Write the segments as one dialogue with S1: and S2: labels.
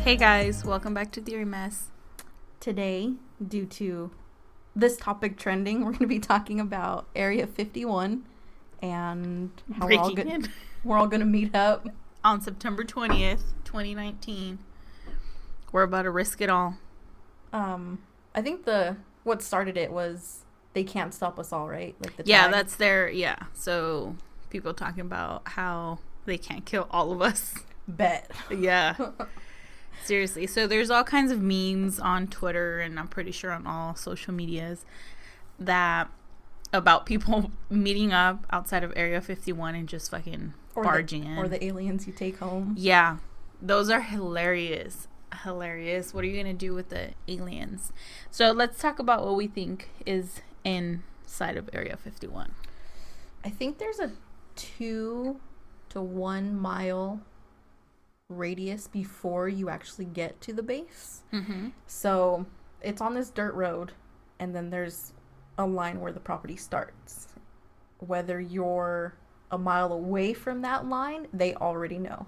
S1: Hey guys, welcome back to Theory Mess.
S2: Today, due to this topic trending, we're going to be talking about Area 51 and how we're all going to meet up
S1: on September 20th, 2019. We're about to risk it all.
S2: I think what started it was They Can't Stop Us All, right? Like the
S1: Yeah,
S2: tag.
S1: that's their, so people talking about how they can't kill all of us.
S2: Bet.
S1: Yeah. Seriously. So there's all kinds of memes on Twitter and I'm pretty sure on all social medias that about people meeting up outside of Area 51 and just fucking barging in.
S2: Or the aliens you take home.
S1: Yeah. Those are hilarious. Hilarious. What are you going to do with the aliens? So let's talk about what we think is inside of Area 51.
S2: I think there's a 2 to 1 mile radius before you actually get to the base.
S1: Mm-hmm.
S2: So it's on this dirt road, and then there's a line where the property starts. Whether you're a mile away from that line, they already know.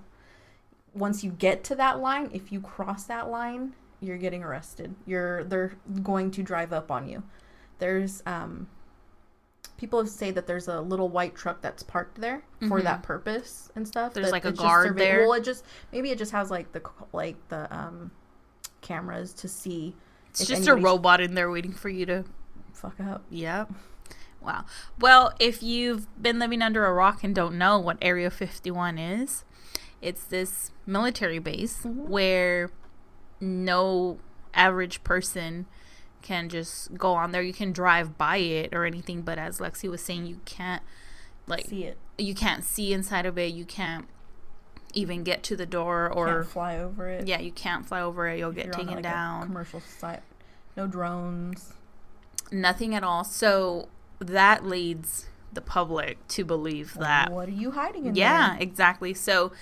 S2: Once you get to that line, if you cross that line, you're getting arrested. They're going to drive up on you. There's people say that there's a little white truck that's parked there for that purpose and stuff.
S1: There's like a guard there.
S2: Well, maybe it just has like the cameras to see.
S1: It's just a robot in there waiting for you to
S2: fuck up.
S1: Yep. Wow. Well, if you've been living under a rock and don't know what Area 51 is, it's this military base where no average person can just go on there. You can drive by it or anything, but as Lexi was saying, you can't
S2: see it.
S1: You can't see inside of it. You can't even get to the door or
S2: can't fly over it.
S1: Yeah, you can't fly over it. You'll get taken down.
S2: A commercial site, no drones,
S1: nothing at all. So that leads the public to believe that.
S2: What are you hiding in there?
S1: Yeah, exactly. So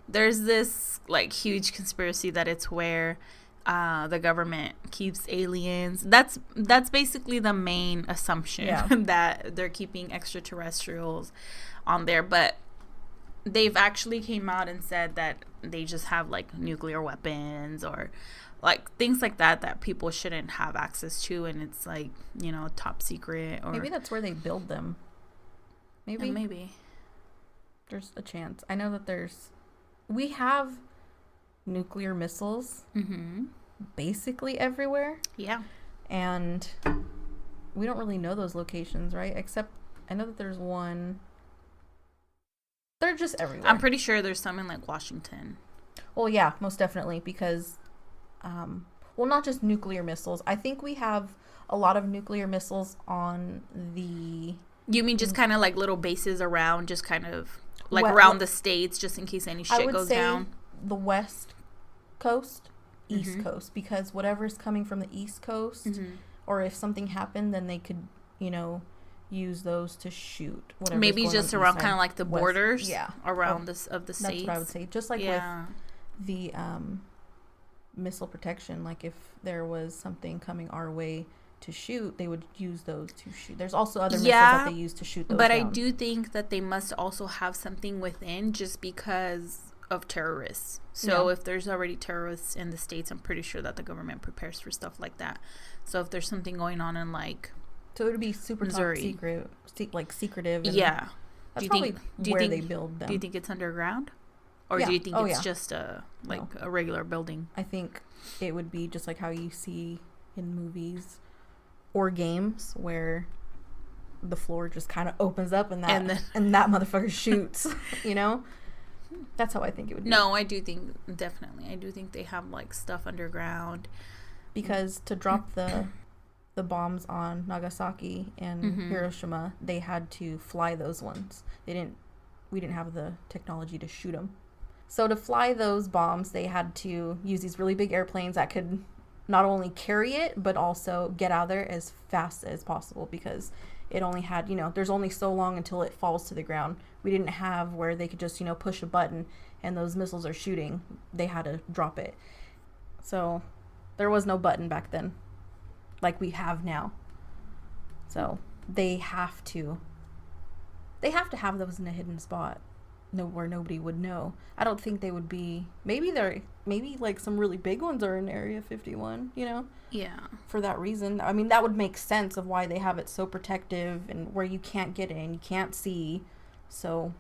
S1: there's this like huge conspiracy that it's where the government keeps aliens. That's basically the main assumption, that they're keeping extraterrestrials on there. But they've actually came out and said that they just have like nuclear weapons or like things like that people shouldn't have access to, and it's like, top secret. Or
S2: maybe that's where they build them.
S1: Maybe
S2: there's a chance. I know that we have nuclear missiles basically everywhere.
S1: Yeah.
S2: And we don't really know those locations, right? Except I know that there's one. They're just everywhere.
S1: I'm pretty sure there's some in like Washington.
S2: Well, yeah, most definitely, because not just nuclear missiles. I think we have a lot of nuclear missiles on the...
S1: You mean just kind of like little bases around, just kind of like around the states, just in case any shit goes down?
S2: The West Coast, East Coast, because whatever's coming from the East Coast, or if something happened, then they could, use those to shoot.
S1: Maybe just around kind of like the borders, around the states.
S2: That's what I would say. Just like with the missile protection, like if there was something coming our way to shoot, they would use those to shoot. There's also other missiles that they use to shoot those down.
S1: I do think that they must also have something within, just because of terrorists. So if there's already terrorists in the States, I'm pretty sure that the government prepares for stuff like that. So if there's something going on in like
S2: so it would be super top secret, like secretive. And that's where they build them.
S1: Do you think it's underground? Or do you think it's just a regular building?
S2: I think it would be just like how you see in movies or games where the floor just kind of opens up and that motherfucker shoots, That's how I think it would be.
S1: No, I do think, definitely. I do think they have like stuff underground.
S2: Because to drop the bombs on Nagasaki and Hiroshima, they had to fly those ones. We didn't have the technology to shoot them. So to fly those bombs, they had to use these really big airplanes that could not only carry it, but also get out of there as fast as possible, because it only had, there's only so long until it falls to the ground. We didn't have where they could just, push a button and those missiles are shooting. They had to drop it. So there was no button back then like we have now. So they have to have those in a hidden spot. where nobody would know. I don't think they would be. Maybe like some really big ones are in Area 51. You know.
S1: Yeah.
S2: For that reason, I mean, that would make sense of why they have it so protective and where you can't get in, you can't see, so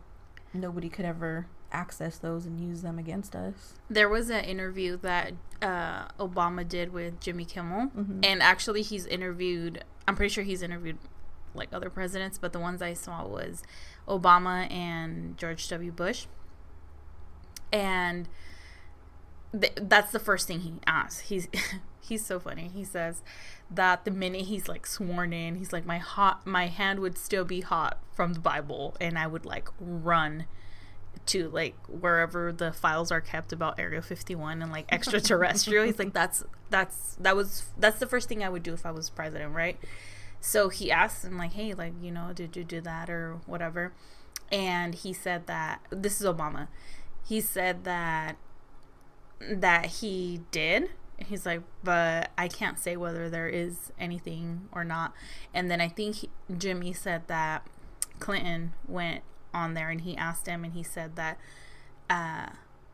S2: nobody could ever access those and use them against us.
S1: There was an interview that Obama did with Jimmy Kimmel, mm-hmm. and actually I'm pretty sure he's interviewed like other presidents, but the ones I saw was Obama and George W. Bush, and that's the first thing he asks. He's so funny. He says that the minute he's like sworn in, he's like, my hand would still be hot from the Bible, and I would like run to like wherever the files are kept about Area 51 and like extraterrestrial. He's like, that's the first thing I would do if I was president, right? So he asked him like, hey, like, you know, did you do that or whatever? And he said that, this is Obama, he said that he did. He's like, but I can't say whether there is anything or not. And then I think Jimmy said that Clinton went on there and he asked him, and he said that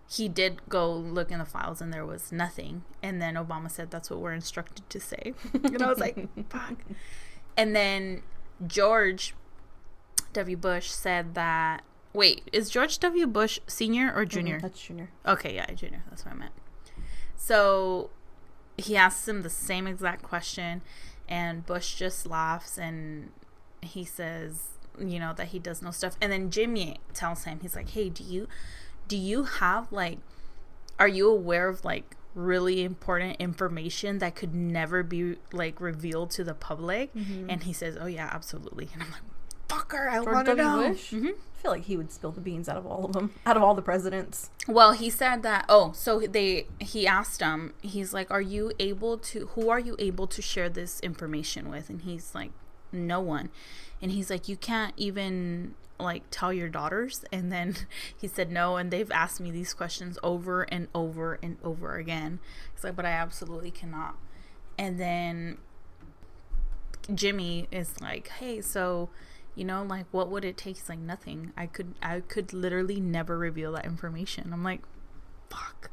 S1: he did go look in the files and there was nothing. And then Obama said, that's what we're instructed to say. And I was like, fuck. And then George W. Bush said that, wait, is George W. Bush senior or junior?
S2: That's junior.
S1: Okay, yeah, junior. That's what I meant. So he asks him the same exact question, and Bush just laughs, and he says, you know, that he does know stuff. And then Jimmy tells him, he's like, hey, do you have like, are you aware of like really important information that could never be like revealed to the public? Mm-hmm. And he says, oh yeah, absolutely. And I'm like, fucker, I want to know.
S2: Mm-hmm. I feel like he would spill the beans out of all of them, out of all the presidents.
S1: Well, he said that, he asked him, he's like, who are you able to share this information with? And he's like, no one. And he's like, you can't even like tell your daughters? And then he said, no, and they've asked me these questions over and over and over again. He's like, but I absolutely cannot. And then Jimmy is like, hey, so, you know, like, what would it take? He's like, nothing. I could literally never reveal that information. I'm like, fuck.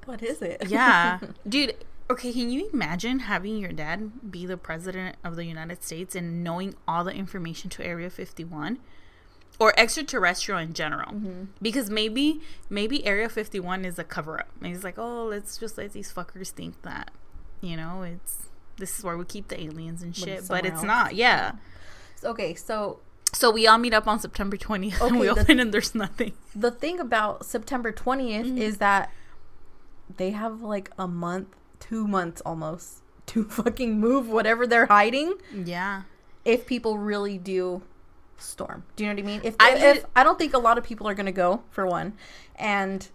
S2: What is it?
S1: Yeah. Dude, okay, can you imagine having your dad be the president of the United States and knowing all the information to Area 51? Or extraterrestrial in general. Mm-hmm. Because maybe Area 51 is a cover-up. Maybe it's like, oh, let's just let these fuckers think that, you know, this is where we keep the aliens and shit. But it's not. Yeah.
S2: Okay, so
S1: we all meet up on September 20th, and we open and there's nothing.
S2: The thing about September 20th mm-hmm. is that they have like a month, 2 months almost, to fucking move whatever they're hiding.
S1: Yeah.
S2: If people really do storm. Do you know what I mean? If I don't think a lot of people are going to go, for one. And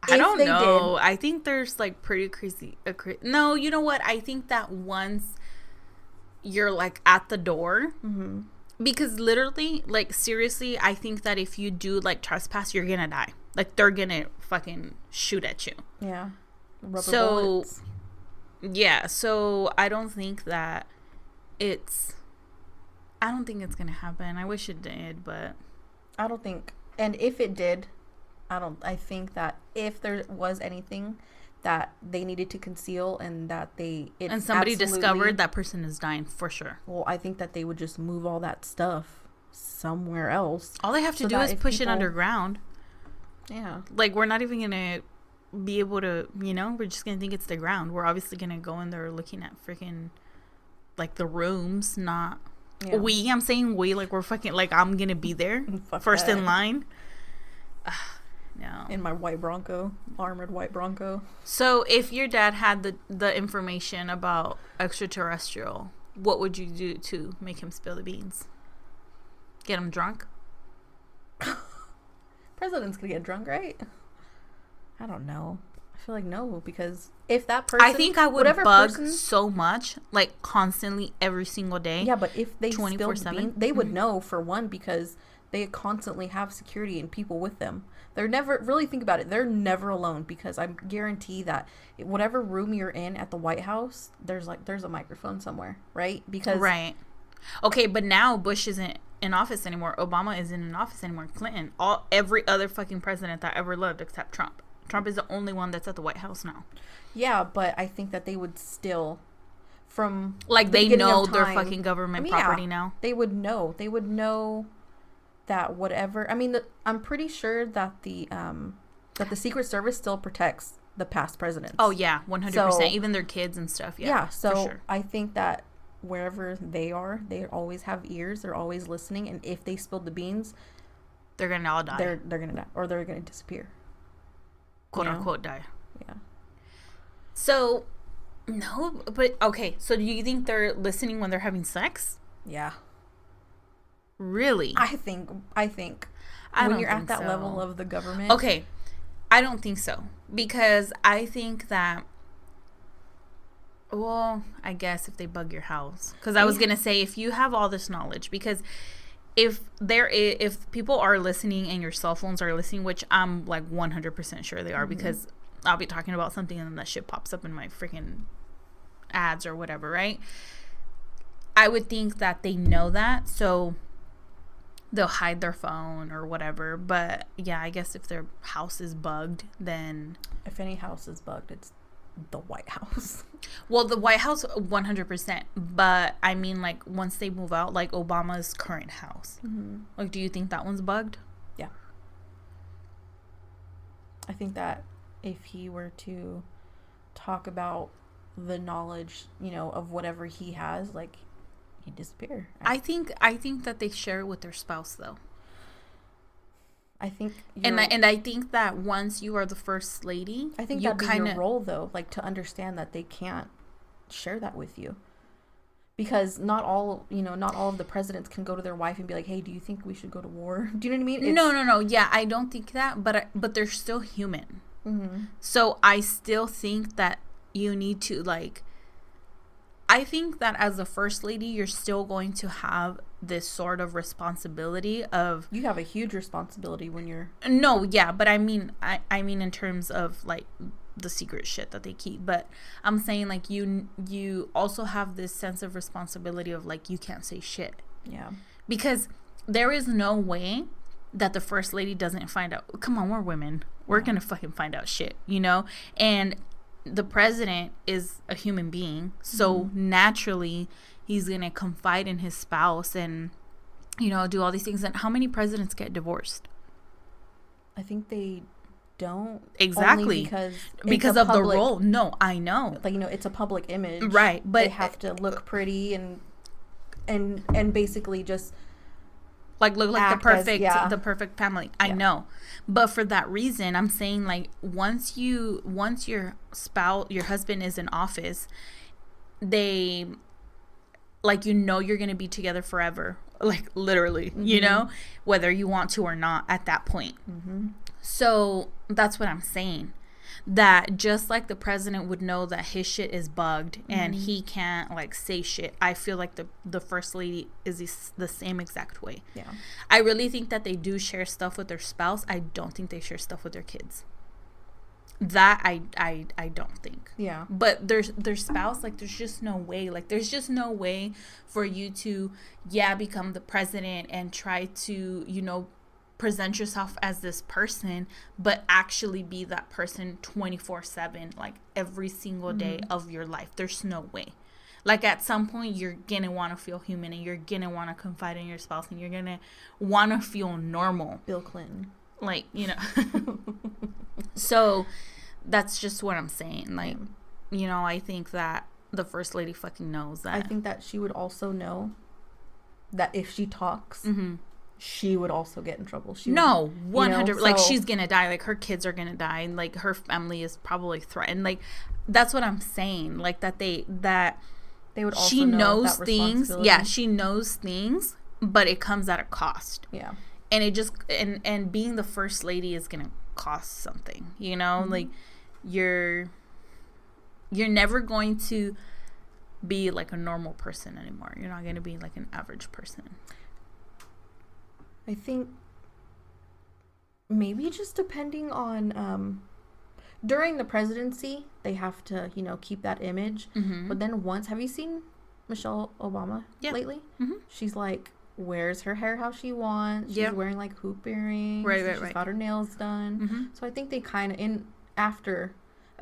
S1: I don't know. I think there's like pretty crazy. No, you know what? I think that once you're like at the door, mm-hmm. because literally, like, seriously, I think that if you do like trespass, you're gonna die. Like, they're gonna fucking shoot at you.
S2: Yeah. Rubber bullets.
S1: Yeah, so I don't think that I don't think it's gonna happen. I wish it did, but
S2: I don't think, and if it did, I think that if there was anything that they needed to conceal and that
S1: and somebody discovered, that person is dying for sure.
S2: Well, I think that they would just move all that stuff somewhere else.
S1: All they have to do is push it underground.
S2: Yeah.
S1: Like, we're not even gonna be able to, you know, we're just gonna think it's the ground. We're obviously gonna go in there looking at freaking like the rooms, not I'm saying like we're fucking, like, I'm gonna be there first in line. No.
S2: In my white Bronco, armored white Bronco.
S1: So if your dad had the information about extraterrestrial, what would you do to make him spill the beans? Get him drunk?
S2: President's gonna get drunk, right? I don't know. I feel like no, because if that person,
S1: I think I would bug so much, like constantly every single day.
S2: Yeah, but if they spilled the beans, they would know, for one, because they constantly have security and people with them. They're never, really think about it, they're never alone, because I guarantee that whatever room you're in at the White House, there's a microphone somewhere, right? Because
S1: right. Okay, but now Bush isn't in office anymore. Obama isn't in office anymore. Clinton. Every other fucking president that ever lived except Trump. Trump is the only one that's at the White House now.
S2: Yeah, but I think that they would still, from
S1: like, they know their fucking government property now.
S2: They would know. They would know that whatever. I mean, I'm pretty sure that the Secret Service still protects the past presidents.
S1: Oh yeah, 100%. Even their kids and stuff.
S2: Yeah. So sure. I think that wherever they are, they always have ears. They're always listening, and if they spilled the beans,
S1: they're gonna all die.
S2: They're gonna die, or they're gonna disappear.
S1: Quote unquote die.
S2: Yeah.
S1: So, no, but okay. So do you think they're listening when they're having sex?
S2: Yeah.
S1: Really?
S2: I think when you're at that level of the government.
S1: Okay. I don't think so. Because I think that, well, I guess if they bug your house. Because I was going to say, if you have all this knowledge, because if people are listening and your cell phones are listening, which I'm like 100% sure they are, because I'll be talking about something and then that shit pops up in my freaking ads or whatever, right? I would think that they know that, so they'll hide their phone or whatever. But yeah, I guess if their house is bugged, then
S2: if any house is bugged, it's the White House.
S1: Well, the White House 100%, but I mean, like, once they move out, like Obama's current house, like, do you think that one's bugged?
S2: Yeah, I think that if he were to talk about the knowledge, of whatever he has, like, he'd disappear.
S1: I think that they share it with their spouse, though.
S2: I think,
S1: and I think that once you are the first lady,
S2: I think that'd be your role, though, like, to understand that they can't share that with you, because not all of the presidents can go to their wife and be like, hey, do you think we should go to war? Do you know what I mean?
S1: No. Yeah, I don't think that, but they're still human. So I still think that you need to, like, I think that as a first lady, you're still going to have this sort of responsibility of...
S2: You have a huge responsibility when you're...
S1: No, yeah, but I mean in terms of, like, the secret shit that they keep. But I'm saying, like, you also have this sense of responsibility of, like, you can't say shit.
S2: Yeah.
S1: Because there is no way that the first lady doesn't find out. Come on, we're women. We're going to fucking find out shit, And the president is a human being, so naturally he's gonna confide in his spouse and do all these things. And how many presidents get divorced?
S2: I think they don't.
S1: Exactly, because of the role. No, I know,
S2: like, it's a public image,
S1: right? But
S2: they have to look pretty and basically just
S1: like look like the perfect family. I know. But for that reason, I'm saying, like, once your spouse, your husband is in office, they, like, you're going to be together forever, like, literally, whether you want to or not at that point. So that's what I'm saying. That just like the president would know that his shit is bugged and he can't, like, say shit, I feel like the first lady is the same exact way.
S2: Yeah.
S1: I really think that they do share stuff with their spouse. I don't think they share stuff with their kids. That I don't think.
S2: Yeah.
S1: But their spouse, like, there's just no way. Like, there's just no way for you to, become the president and try to, present yourself as this person, but actually be that person 24/7, like, every single day of your life. There's no way. Like, at some point, you're gonna want to feel human, and you're gonna want to confide in your spouse, and you're gonna want to feel normal.
S2: Bill Clinton.
S1: Like, So that's just what I'm saying. Like, I think that the first lady fucking knows that.
S2: I think that she would also know that if she talks, she would also get in trouble.
S1: 100. Like, she's gonna die. Like, her kids are gonna die, and, like, her family is probably threatened. Like, that's what I'm saying. Like, that they would also she knows things. Yeah, she knows things, but it comes at a cost.
S2: Yeah.
S1: And it just and being the first lady is gonna cost something. Like, you're never going to be like a normal person anymore. You're not gonna be like an average person.
S2: I think maybe just depending on during the presidency, they have to, keep that image. But then have you seen Michelle Obama lately? She's like wears her hair how she wants. She's wearing like hoop earrings. She's got her nails done. So I think they kind of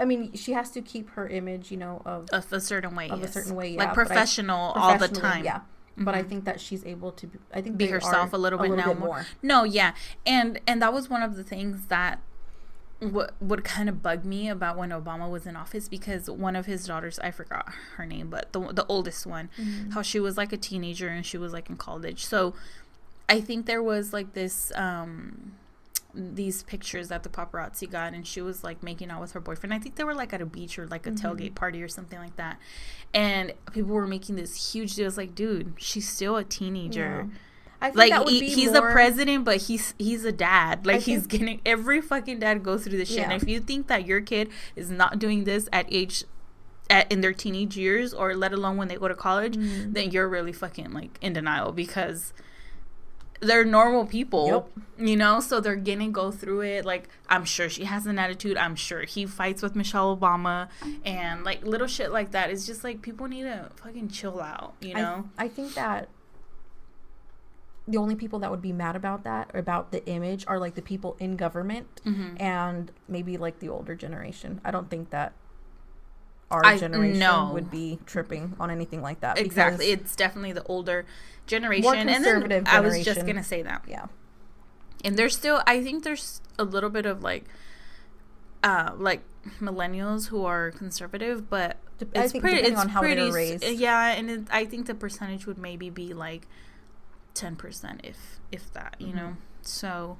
S2: I mean, she has to keep her image, of a certain way. Of a certain way, yeah.
S1: Like professional all the time.
S2: Yeah. But I think that she's able to
S1: be herself a little bit more. No, yeah. And that was one of the things that would kind of bug me about when Obama was in office, because one of his daughters, I forgot her name, but the oldest one, how she was like a teenager and she was like in college. So I think there was like this these pictures that the paparazzi got, and she was like making out with her boyfriend. I think they were like at a beach or like a tailgate party or something like that, and people were making this huge deal. It's like, dude, she's still a teenager. I think like that would be he's a president, but he's a dad. Like, he's getting, every fucking dad goes through this shit. And if you think that your kid is not doing this in their teenage years, or let alone when they go to college, then you're really fucking like in denial, because they're normal people, so they're gonna go through it. Like, I'm sure she has an attitude. I'm sure he fights with Michelle Obama, and like little shit like that. It's just like, people need to fucking chill out,
S2: I think that the only people that would be mad about that, or about the image, are like the people in government and maybe like the older generation. I don't think that our generation would be tripping on anything like that.
S1: Exactly. It's definitely the older generation. More conservative generation. I was just going to say that.
S2: Yeah.
S1: And there's still, I think there's a little bit of like millennials who are conservative, but
S2: I think depending on how they're raised.
S1: Yeah, and I think the percentage would maybe be like 10%, if that, So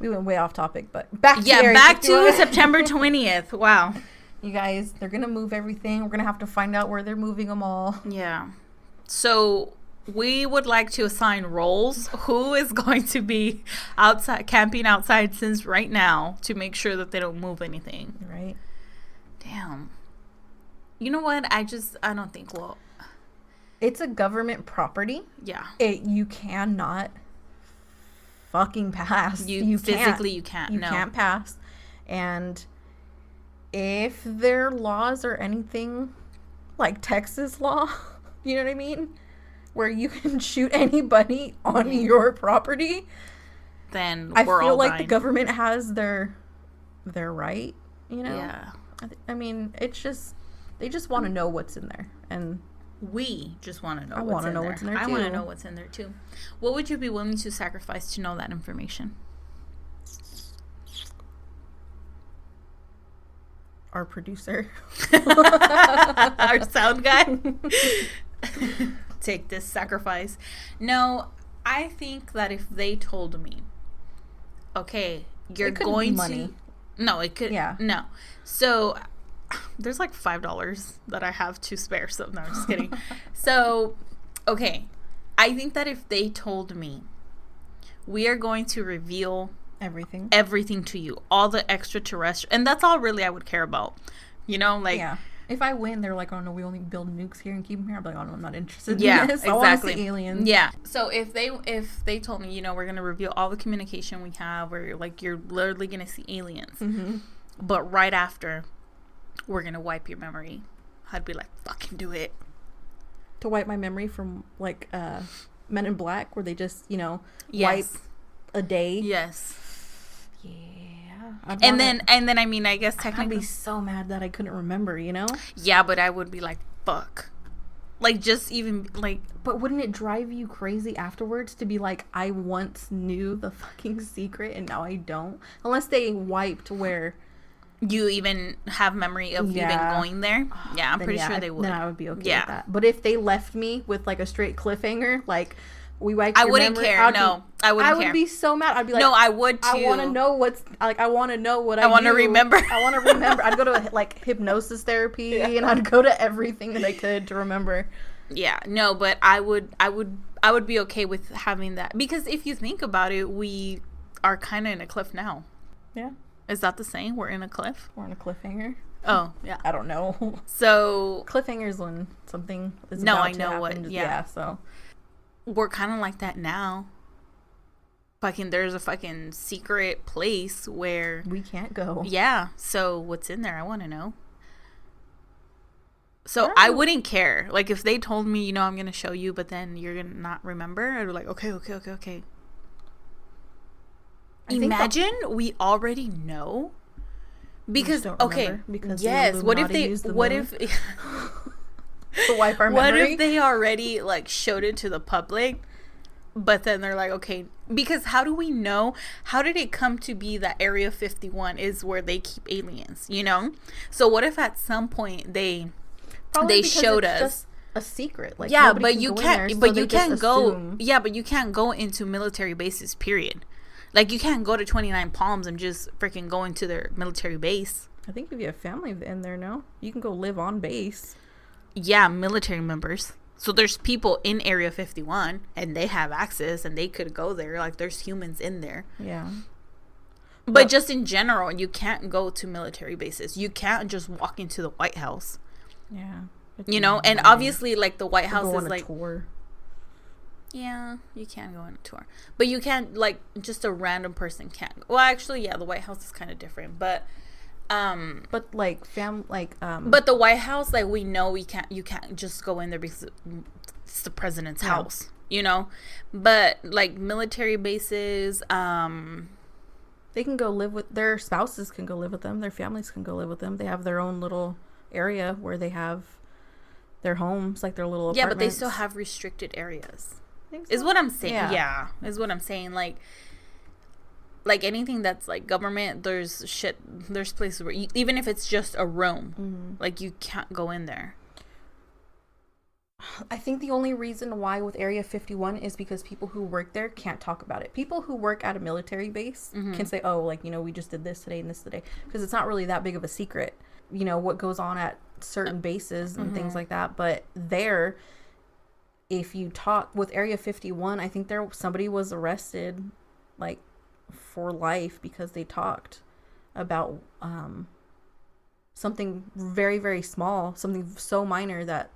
S2: we went way off topic, but back
S1: to September 20th. Wow.
S2: You guys, they're going to move everything. We're going to have to find out where they're moving them all.
S1: Yeah. So we would like to assign roles. Who is going to be camping outside since right now, to make sure that they don't move anything?
S2: Right.
S1: Damn. You know what? I don't think
S2: it's a government property.
S1: Yeah.
S2: You cannot fucking pass.
S1: You physically can't.
S2: You can't pass. And if their laws are anything like Texas law, you know what I mean? Where you can shoot anybody on your property,
S1: then
S2: I feel like the government has their right,
S1: Yeah.
S2: I mean, it's just, they just want to know what's in there, and
S1: we just want to know. I
S2: want to know what's in there too.
S1: I want to know what's in there too. What would you be willing to sacrifice to know that information?
S2: Our producer.
S1: Our sound guy. Take this sacrifice. No, I think that if they told me, okay, you're going to... No, it could...
S2: Yeah.
S1: No. So... there's like $5 that I have to spare. So, no, I'm just kidding. So, okay. I think that if they told me, we are going to reveal everything to you, all the extraterrestrial, and that's all really I would care about.
S2: Yeah. If I win, they're like, oh no, we only build nukes here and keep them here. I'm like, oh no, I'm not interested in this.
S1: Exactly.
S2: I want to see aliens.
S1: Yeah. So if they told me, we're gonna reveal all the communication we have, or like you're literally gonna see aliens, but right after, we're gonna wipe your memory, I'd be like, fucking do it.
S2: To wipe my memory from like Men in Black, where they just wipe a day.
S1: Yes.
S2: Yeah.
S1: And then I mean, I guess technically,
S2: I'd be so mad that I couldn't remember.
S1: Yeah, but I would be like, fuck. Like, just even like.
S2: But wouldn't it drive you crazy afterwards to be like, I once knew the fucking secret and now I don't? Unless they wiped where
S1: you even have memory of even going there. Yeah, I'm pretty sure they would.
S2: Then I would be okay with that. But if they left me with like a straight cliffhanger, like, we wiped
S1: your memory, I wouldn't care. I wouldn't care.
S2: I would be so mad. I'd be like,
S1: no, I would too.
S2: I want to know I want to know what I
S1: want to remember.
S2: I want to remember. I'd go to like hypnosis therapy and I'd go to everything that I could to remember.
S1: Yeah, no, but I would be okay with having that, because if you think about it, we are kind of in a cliff now.
S2: Yeah.
S1: Is that the saying? We're in a cliff?
S2: We're in a cliffhanger.
S1: Oh, yeah.
S2: I don't know.
S1: So
S2: cliffhangers when something is about to happen.
S1: What. Yeah.
S2: So
S1: we're kind of like that now. There's a fucking secret place where
S2: we can't go.
S1: Yeah. So what's in there? I want to know. So I wouldn't care. Like, if they told me, you know, I'm going to show you, but then you're going to not remember, I'd be like, okay. Imagine we already know. Because, okay, because yes, what if the wipe our memory? What if they already, like, showed it to the public, but then they're like, okay, because how do we know? How did it come to be that Area 51 is where they keep aliens, you know? So what if at some point they showed us just
S2: a secret? Like,
S1: yeah, but you can't go into military bases, period. Like, you can't go to 29 Palms and just freaking go into their military base.
S2: I think if you have family in there, no, you can go live on base.
S1: Yeah, military members. So there's people in Area 51 and they have access and they could go there. Like, there's humans in there.
S2: Yeah.
S1: But just in general, you can't go to military bases. You can't just walk into the White House.
S2: Yeah.
S1: You know, and obviously, like, the White House is like
S2: tour.
S1: Yeah, you can go on a tour. But you can't, like, just a random person can't. Well, actually, yeah, the White House is kind of different, but
S2: like
S1: but the White House, like, we know you can't just go in there because it's the president's house, you know? But, like, military bases,
S2: they can go live with their spouses, can go live with them, their families can go live with them. They have their own little area where they have their homes, like their little apartments.
S1: Yeah, but they still have restricted areas. So? Is what I'm saying. Yeah, is what I'm saying. Like anything that's like government, there's places where even if it's just a room, like, you can't go in there.
S2: I think the only reason why with Area 51 is because people who work there can't talk about it. People who work at a military base can say, oh, like, you know, we just did this today and this today, because it's not really that big of a secret, you know, what goes on at certain bases and things like that. But there, if you talk with Area 51, I think somebody was arrested, like, for life because they talked about something very, very small, something so minor that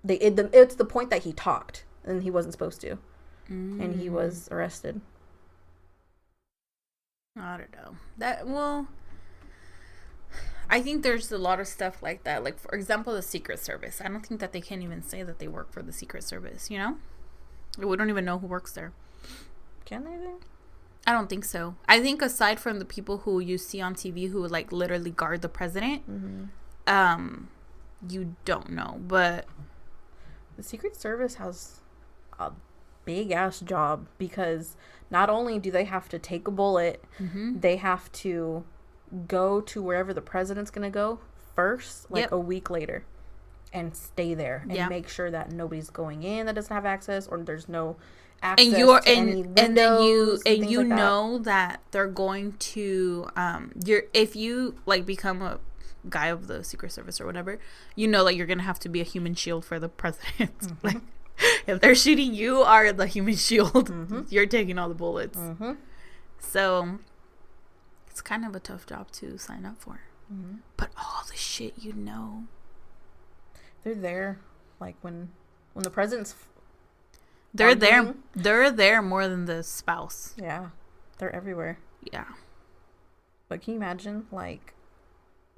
S2: it's the point that he talked and he wasn't supposed to, and he was arrested.
S1: I don't know. I think there's a lot of stuff like that. Like, for example, the Secret Service. I don't think that they can even say that they work for the Secret Service, you know? We don't even know who works there.
S2: Can they then?
S1: I don't think so. I think aside from the people who you see on TV who, like, literally guard the president, you don't know. But
S2: the Secret Service has a big-ass job, because not only do they have to take a bullet, they have to go to wherever the president's going to go first, like a week later, and stay there and make sure that nobody's going in that doesn't have access, or there's no access to any windows, and then you
S1: know that they're going to if you, like, become a guy of the Secret Service or whatever, you know, like, you're gonna have to be a human shield for the president. Like, if they're shooting, you are the human shield. You're taking all the bullets. So it's kind of a tough job to sign up for. But all the shit, you know,
S2: they're there, like, when the president's
S1: they're there more than the spouse.
S2: Yeah, they're everywhere.
S1: Yeah.
S2: But can you imagine, like,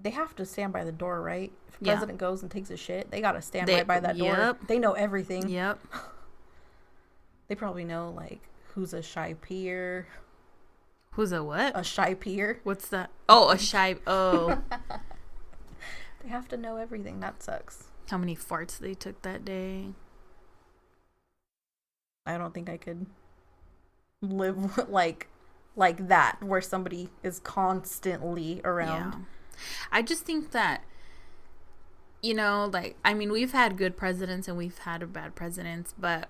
S2: they have to stand by the door, right? If the president goes and takes a shit, they gotta stand right by that door. They know everything.
S1: Yep.
S2: They probably know, like, who's a shy peer.
S1: Who's a what?
S2: A shy peer.
S1: What's that? Oh, a shy. Oh.
S2: They have to know everything. That sucks.
S1: How many farts they took that day?
S2: I don't think I could live like that, where somebody is constantly around.
S1: Yeah. I just think that, you know, like, I mean, we've had good presidents and we've had bad presidents, but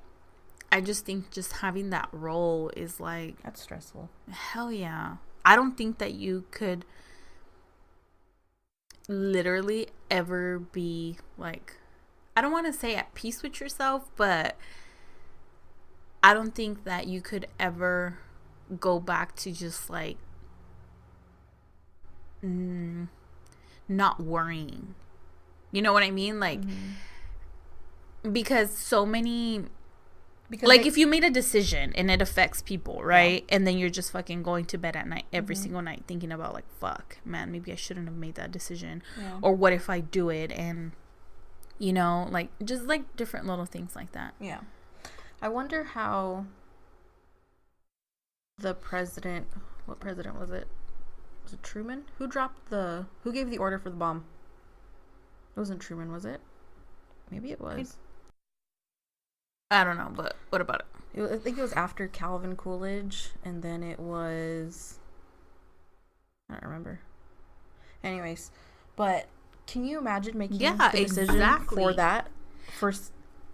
S1: I just think just having that role is, like,
S2: that's stressful.
S1: Hell yeah. I don't think that you could literally ever be, like, I don't want to say at peace with yourself, but I don't think that you could ever go back to just, like, not worrying. You know what I mean? Like, because so many Because like, if you made a decision and it affects people, right? Yeah. And then you're just fucking going to bed at night every single night thinking about, like, fuck, man, maybe I shouldn't have made that decision. Yeah. Or what if I do it? And, you know, like, just, like, different little things like that.
S2: Yeah. I wonder how the president... What president was it? Was it Truman? Who gave the order for the bomb? It wasn't Truman, was it? Maybe it was.
S1: I don't know, but what about it?
S2: I think it was after Calvin Coolidge, and then it was... I don't remember. Anyways, but can you imagine making the decision for that?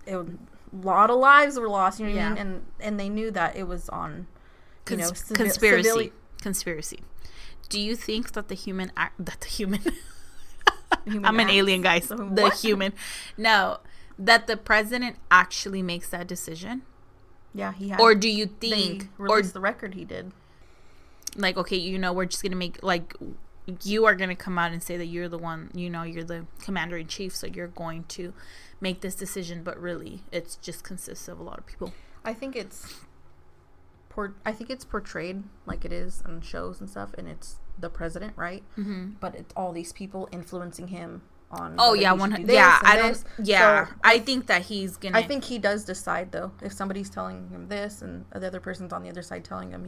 S2: A lot of lives were lost, you know what I mean? And they knew that it was on,
S1: conspiracy. Conspiracy. Do you think that the human... I'm an alien, guys. The human. No, that the president actually makes that decision.
S2: Yeah, he has.
S1: Or do you think...
S2: They released the record he did.
S1: Like, okay, we're just going to make... Like, you are going to come out and say that you're the one, you're the commander-in-chief, so you're going to make this decision, but really, it just consists of a lot of people.
S2: I think it's portrayed like it is on shows and stuff, and it's the president, right? Mm-hmm. But it's all these people influencing him on.
S1: Oh yeah, I think that he's gonna.
S2: I think he does decide though. If somebody's telling him this, and the other person's on the other side telling him,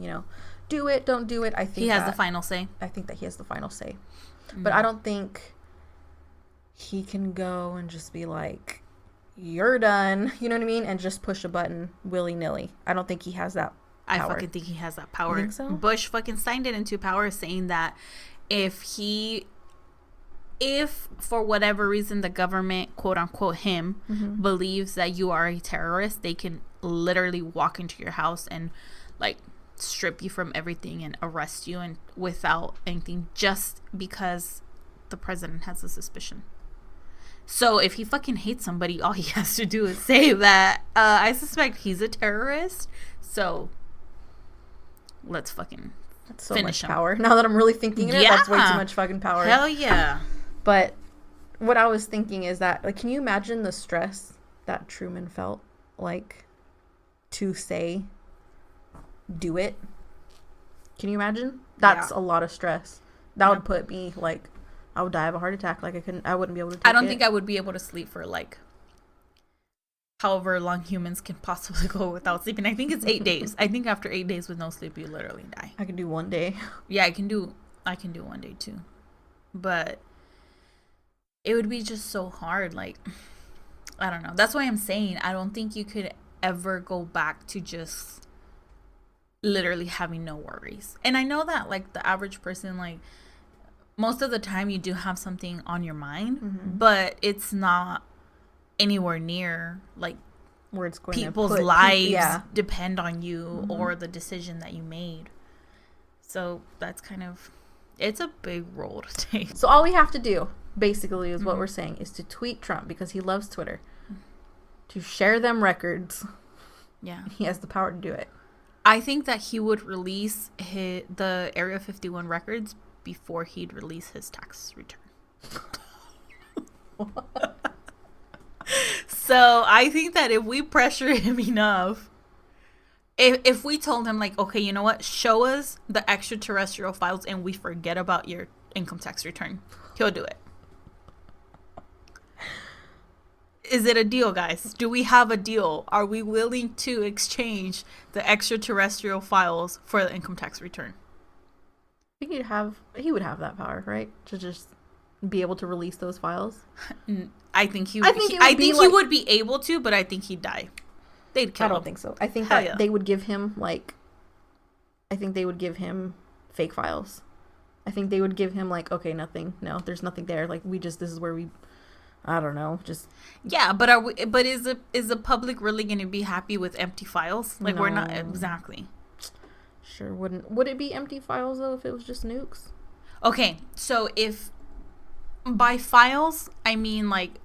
S2: do it, don't do it. I think
S1: he has the final say.
S2: I think that he has the final say, but I don't think he can go and just be like, "You're done." You know what I mean? And just push a button willy nilly. I don't think he has that.
S1: I fucking think he has that power.
S2: You think so?
S1: Bush fucking signed it into power, saying that if for whatever reason the government, quote unquote him, believes that you are a terrorist, they can literally walk into your house and like strip you from everything and arrest you and without anything, just because the president has a suspicion. So if he fucking hates somebody, all he has to do is say that I suspect he's a terrorist. So let's fucking
S2: so finish much power. Now that I'm really thinking it, that's way too much fucking power.
S1: Hell yeah.
S2: But what I was thinking is that, like, can you imagine the stress that Truman felt, like, to say, do it? Can you imagine? That's a lot of stress. That would put me, like, I would die of a heart attack. Like, I wouldn't be able to take
S1: I don't think I would be able to sleep for, like, however long humans can possibly go without sleeping. I think it's 8 days. I think after 8 days with no sleep, you literally die.
S2: I can do 1 day.
S1: Yeah, I can do 1 day too. But it would be just so hard. Like, I don't know. That's why I'm saying I don't think you could ever go back to just literally having no worries. And I know that, like, the average person, like, most of the time you do have something on your mind, but it's not anywhere near like
S2: where it's going
S1: people's lives depend on you or the decision that you made. So that's kind of, it's a big role to take.
S2: So all we have to do basically is what we're saying is to tweet Trump, because he loves Twitter, to share them records.
S1: Yeah,
S2: he has the power to do it.
S1: I think that he would release the Area 51 records before he'd release his tax return. So I think that if we pressure him enough, if we told him, like, okay, you know what, show us the extraterrestrial files and we forget about your income tax return, he'll do it. Is it a deal, guys? Do we have a deal? Are we willing to exchange the extraterrestrial files for the income tax return?
S2: I think he would have that power, right? To just be able to release those files.
S1: I think he would be able to, but I think he'd die. They'd kill him.
S2: I don't think so. I think that they would give him, like, I think they would give him fake files. I think they would give him, like, okay, nothing. No, there's nothing there. Like, this is where we, I don't know, just.
S1: Yeah, but is the public really going to be happy with empty files? Like, no. We're not, exactly.
S2: Sure wouldn't. Would it be empty files, though, if it was just nukes?
S1: Okay, so if by files, I mean, like,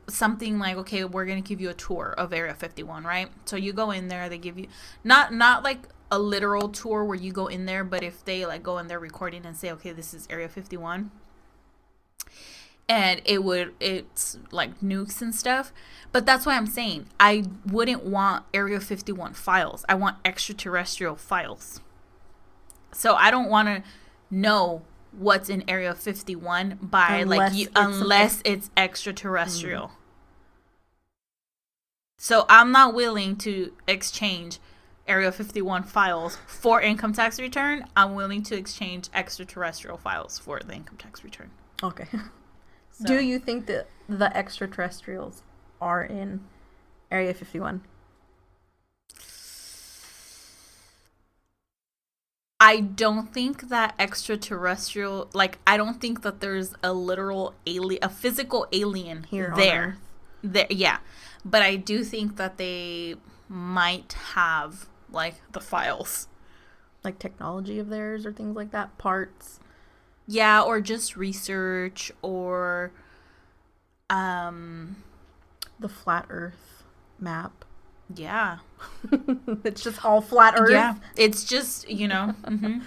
S1: something like, okay, we're going to give you a tour of Area 51, right? So you go in there, they give you, not like a literal tour where you go in there, but if they, like, go in there recording and say, okay, this is Area 51, and it's like nukes and stuff. But that's why I'm saying I wouldn't want Area 51 files. I want extraterrestrial files. So I don't want to know what's in Area 51 by unless it's extraterrestrial. So I'm not willing to exchange Area 51 files for income tax return. I'm willing to exchange extraterrestrial files for the income tax return.
S2: Okay. So. Do you think that the extraterrestrials are in Area 51?
S1: I don't think that extraterrestrial, like, I don't think that there's a literal alien, a physical alien
S2: here
S1: there. Yeah. But I do think that they might have, like, the files.
S2: Like technology of theirs or things like that? Parts?
S1: Yeah, or just research or...
S2: the flat Earth map.
S1: Yeah.
S2: It's just all flat Earth?
S1: Yeah. It's just, mm-hmm.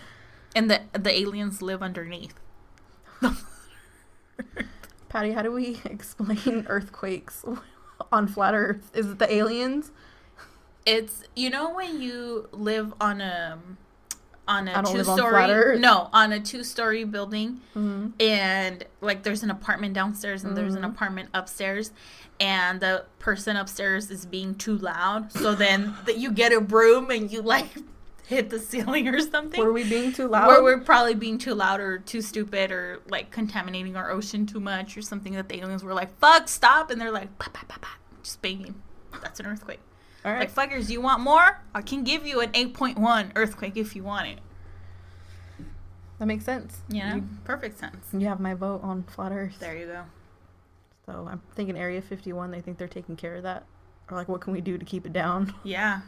S1: And the aliens live underneath.
S2: Patty, how do we explain earthquakes on flat Earth? Is it the aliens?
S1: It's, when you live on a
S2: on a 2-story,
S1: on a 2-story building, mm-hmm. and like there's an apartment downstairs and mm-hmm. there's an apartment upstairs, and the person upstairs is being too loud, so then you get a broom and you like hit the ceiling or something.
S2: Were we being too loud?
S1: We're probably being too loud or too stupid or like contaminating our ocean too much or something, that the aliens were like, fuck, stop, and they're like, bah, bah, bah, bah, just banging. That's an earthquake. All right. Like, fuckers, you want more? I can give you an 8.1 earthquake if you want it.
S2: That makes sense.
S1: Yeah, perfect sense.
S2: You have my vote on flat Earth.
S1: There you go.
S2: So I'm thinking Area 51, they think they're taking care of that. Or like, what can we do to keep it down?
S1: Yeah.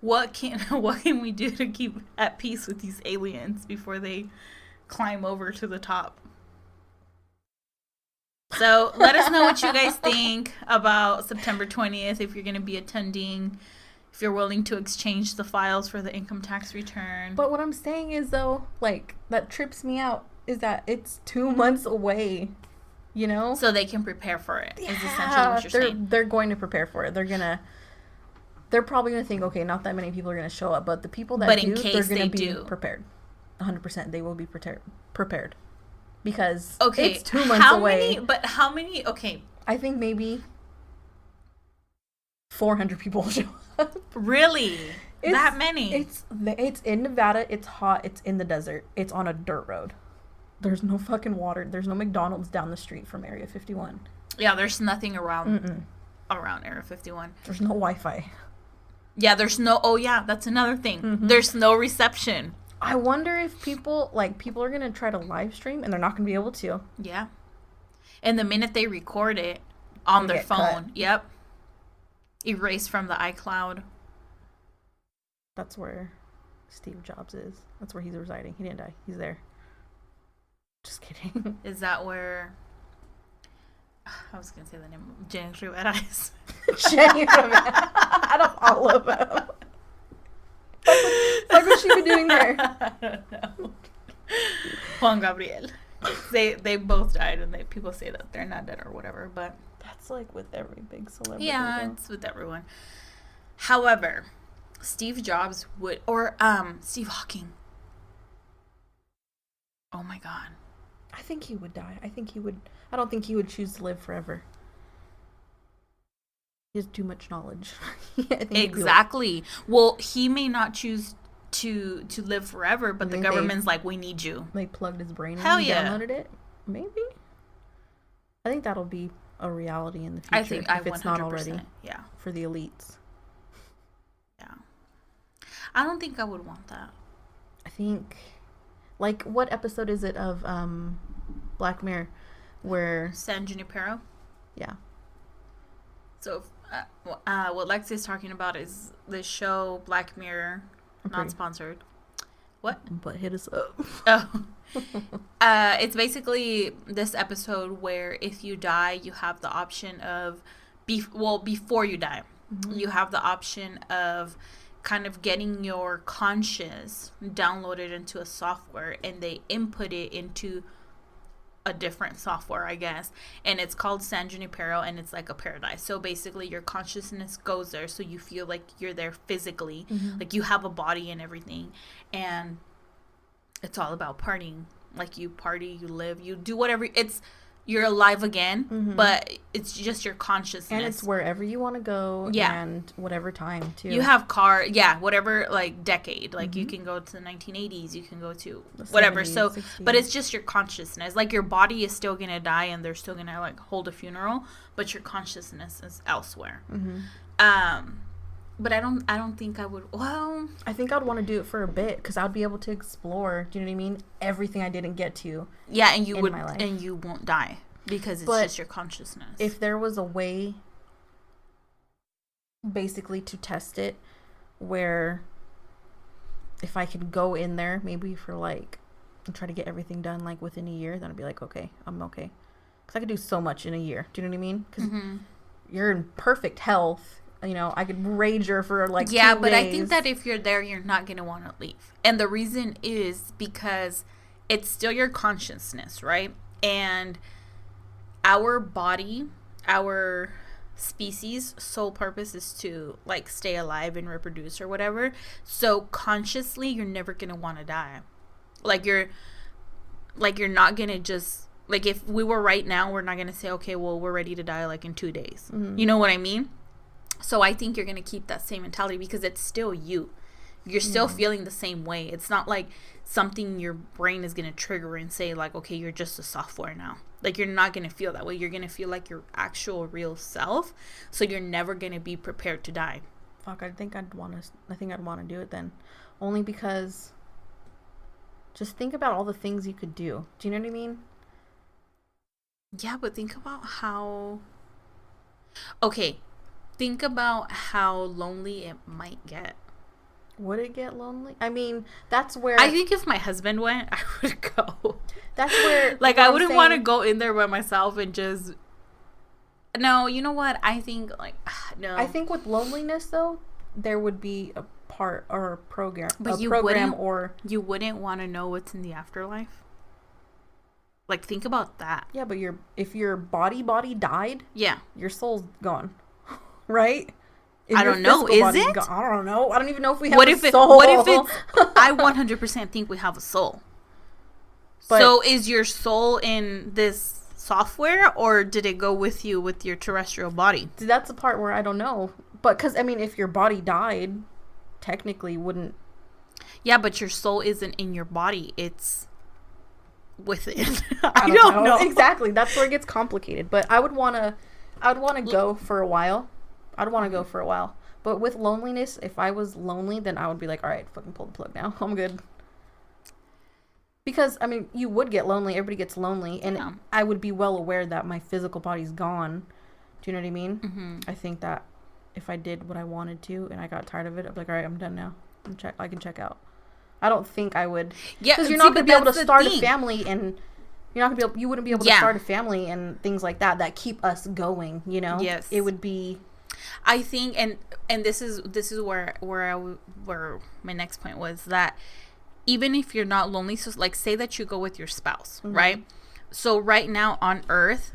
S1: What can we do to keep at peace with these aliens before they climb over to the top? So let us know what you guys think about September 20th, if you're going to be attending, if you're willing to exchange the files for the income tax return.
S2: But what I'm saying is, though, like, that trips me out, is that it's 2 months away,
S1: So they can prepare for it,
S2: yeah,
S1: is essentially what you're saying.
S2: They're going to prepare for it. They're probably going to think, okay, not that many people are going to show up, but the people that do, they're going to be prepared. 100%, they will be prepared. Because it's 2 months away.
S1: How many? Okay.
S2: I think maybe 400 people will show up.
S1: Really? That many?
S2: It's in Nevada. It's hot. It's in the desert. It's on a dirt road. There's no fucking water. There's no McDonald's down the street from Area 51.
S1: Yeah, there's nothing around Area 51.
S2: There's no Wi-Fi.
S1: Yeah, there's no... Oh, yeah, that's another thing. Mm-hmm. There's no reception.
S2: I wonder if people are going to try to live stream and they're not going to be able to.
S1: Yeah. And the minute they record it on their phone, cut. Yep. Erase from the iCloud.
S2: That's where Steve Jobs is. That's where he's residing. He didn't die. He's there. Just kidding.
S1: Is that where... I was going to say the name. Jenny Rivera is.
S2: Jenny Rivera. Out of all of them. What would she be doing there?
S1: I don't know. Juan Gabriel. They both died, and people say that they're not dead or whatever, but...
S2: That's like with every big celebrity.
S1: Yeah, though. It's with everyone. However, Steve Jobs would... Or Steve Hawking. Oh my God.
S2: I think he would die. I don't think he would choose to live forever. He has too much knowledge.
S1: Exactly. Well, he may not choose to live forever, but the government's like, we need you.
S2: They plugged his brain in
S1: and
S2: downloaded it. Maybe. I think that'll be a reality in the future. If it's not already.
S1: Yeah.
S2: For the elites.
S1: Yeah. I don't think I would want that.
S2: I think, like, what episode is it of Black Mirror where
S1: San Junipero?
S2: Yeah.
S1: So what Lexi is talking about is the show Black Mirror, not sponsored. What?
S2: But hit us up.
S1: Oh. It's basically this episode where if you die, you have the option of, before you die, you have the option of kind of getting your conscious downloaded into a software, and they input it into a different software, I guess, and it's called San Junipero, and it's like a paradise. So basically your consciousness goes there, so you feel like you're there physically, like you have a body and everything, and it's all about partying. Like you party, you live, you do whatever. You're alive again, but it's just your consciousness.
S2: And it's wherever you want to go, and whatever time, too.
S1: You have whatever, like, decade. Like, you can go to the 1980s, you can go to the whatever. 70s, 60s. But it's just your consciousness. Like, your body is still going to die, and they're still going to, like, hold a funeral, but your consciousness is elsewhere. But I don't think I would, well...
S2: I think I'd want to do it for a bit, because I'd be able to explore, do you know what I mean? Everything I didn't get to.
S1: Yeah, and you won't die, because it's just your consciousness.
S2: If there was a way, basically, to test it, where if I could go in there, maybe for, like, and try to get everything done, like, within a year, then I'd be like, okay, I'm okay. Because I could do so much in a year, do you know what I mean? Because you're in perfect health. You know, I could rage her for like 2 days.
S1: I think that if you're there, you're not going to want to leave. And the reason is because it's still your consciousness, right? And our body, our species' sole purpose is to, like, stay alive and reproduce or whatever. So consciously, you're never going to want to die. You're not going to just, like, if we were right now, we're not going to say, okay, well, we're ready to die, like, in 2 days. You know what I mean? So I think you're going to keep that same mentality because it's still you. You're still feeling the same way. It's not like something your brain is going to trigger and say, like, okay, you're just a software now. Like, you're not going to feel that way. You're going to feel like your actual real self. So you're never going to be prepared to die.
S2: Fuck, I think I'd want to do it then. Only because just think about all the things you could do. Do you know what I mean?
S1: Yeah, but think about how... Okay. Think about how lonely it might get.
S2: Would it get lonely? I mean, that's where...
S1: I think if my husband went, I would go.
S2: That's where...
S1: Like, I wouldn't want to go in there by myself and just... No, you know what? I think, like, no.
S2: I think with loneliness, though, there would be a part or a program.
S1: But you wouldn't want to know what's in the afterlife? Like, think about that.
S2: Yeah, but if your body died...
S1: Yeah.
S2: Your soul's gone. Right?
S1: I don't know. Is it?
S2: I don't know. I don't even know if we have a soul.
S1: What if it's... I 100% think we have a soul. But, so is your soul in this software, or did it go with you with your terrestrial body?
S2: See, that's the part where I don't know. But because, I mean, if your body died, technically wouldn't...
S1: Yeah, but your soul isn't in your body. It's within. I don't know.
S2: Exactly. That's where it gets complicated. But I would want to go for a while. I'd want to go for a while. But with loneliness, if I was lonely, then I would be like, all right, fucking pull the plug now. I'm good. Because, I mean, you would get lonely. Everybody gets lonely. And I would be well aware that my physical body's gone. Do you know what I mean? I think that if I did what I wanted to and I got tired of it, I'd be like, all right, I'm done now. I can check out. I don't think I would. Yeah. Because you're not going to be able to start a family and... You wouldn't be able to start a family and things like that keep us going, you know?
S1: Yes.
S2: It would be...
S1: I think, and this is where my next point was, that even if you're not lonely, so like say that you go with your spouse, right? So right now on Earth,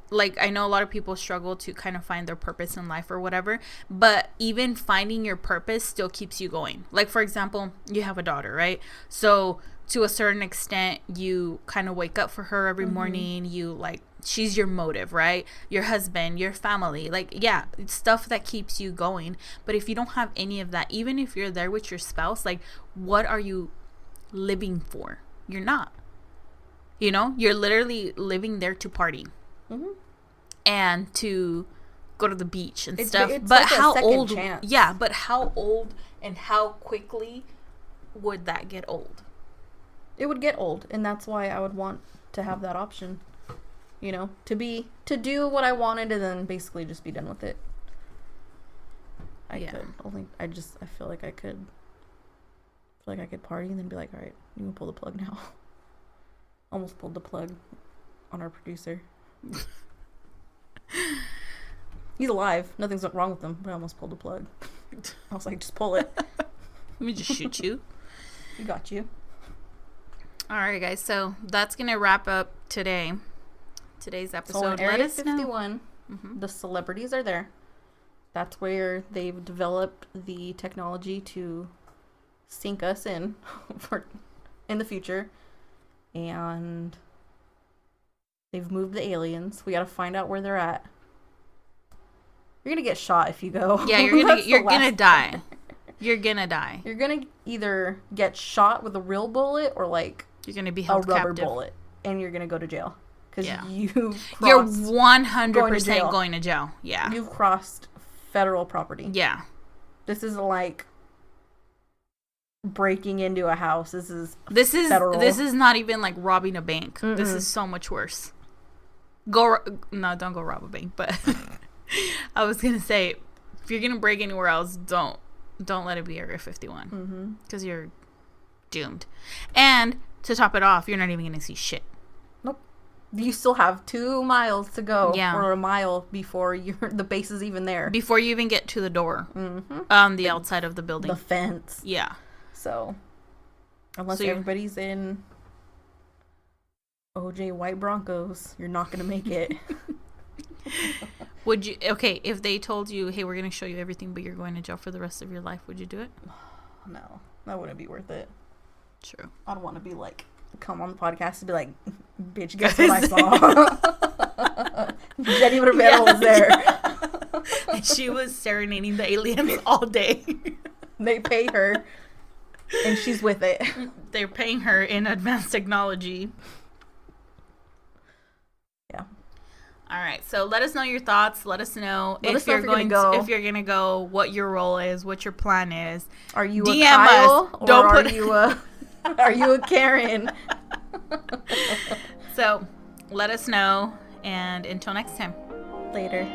S1: like I know a lot of people struggle to kind of find their purpose in life or whatever, but even finding your purpose still keeps you going. Like, for example, you have a daughter, right? So to a certain extent, you kind of wake up for her every morning. You like, she's your motive, right? Your husband, your family, like, yeah, it's stuff that keeps you going. But if you don't have any of that, even if you're there with your spouse, like, what are you living for? You're not. You know, you're literally living there to party and to go to the beach and stuff. But like how old? Chance. Yeah, but how old and how quickly would that get old?
S2: It would get old, and that's why I would want to have that option. You know, to do what I wanted and then basically just be done with it. I feel like I could party and then be like, all right, you can pull the plug now. Almost pulled the plug on our producer. He's alive. Nothing's wrong with him, but I almost pulled the plug. I was like, just pull it.
S1: Let me just shoot you.
S2: You got you.
S1: All right, guys. So that's gonna wrap up today's episode.
S2: So in Area 51, the celebrities are there. That's where they've developed the technology to sink us in in the future, and they've moved the aliens. We got to find out where they're at. You're gonna get shot if you go.
S1: Yeah, you're gonna die. You're gonna die.
S2: You're gonna either get shot with a real bullet or like
S1: you're gonna be held a rubber
S2: captive. Bullet, and you're gonna go to jail because
S1: you're 100% going to jail. Yeah,
S2: you've crossed federal property.
S1: Yeah,
S2: this is like breaking into a house. This is
S1: federal. This is not even like robbing a bank. Mm-mm. This is so much worse. Don't go rob a bank. But I was gonna say, if you're gonna break anywhere else, don't let it be Area 51 because you're doomed. And to top it off, you're not even gonna see shit.
S2: Nope. You still have 2 miles to go, or a mile before the base is even there. Before
S1: you even get to the door on the outside of the building,
S2: the fence.
S1: Yeah.
S2: So, unless everybody's in OJ White Broncos, you're not gonna make it.
S1: Would you? Okay, if they told you, "Hey, we're gonna show you everything, but you're going to jail for the rest of your life," would you do it?
S2: No, that wouldn't be worth it.
S1: True.
S2: I don't want to be like, come on the podcast and be like, "Bitch, guess what I saw?" Jenny Rivera was there.
S1: And she was serenading the aliens all day.
S2: They pay her, and she's with it.
S1: They're paying her in advanced technology.
S2: Yeah.
S1: All right, so let us know your thoughts. Let us know if you're gonna go, what your role is, what your plan is.
S2: Are you DM a Kyle us. Or are you a Karen?
S1: So let us know, and until next time.
S2: Later.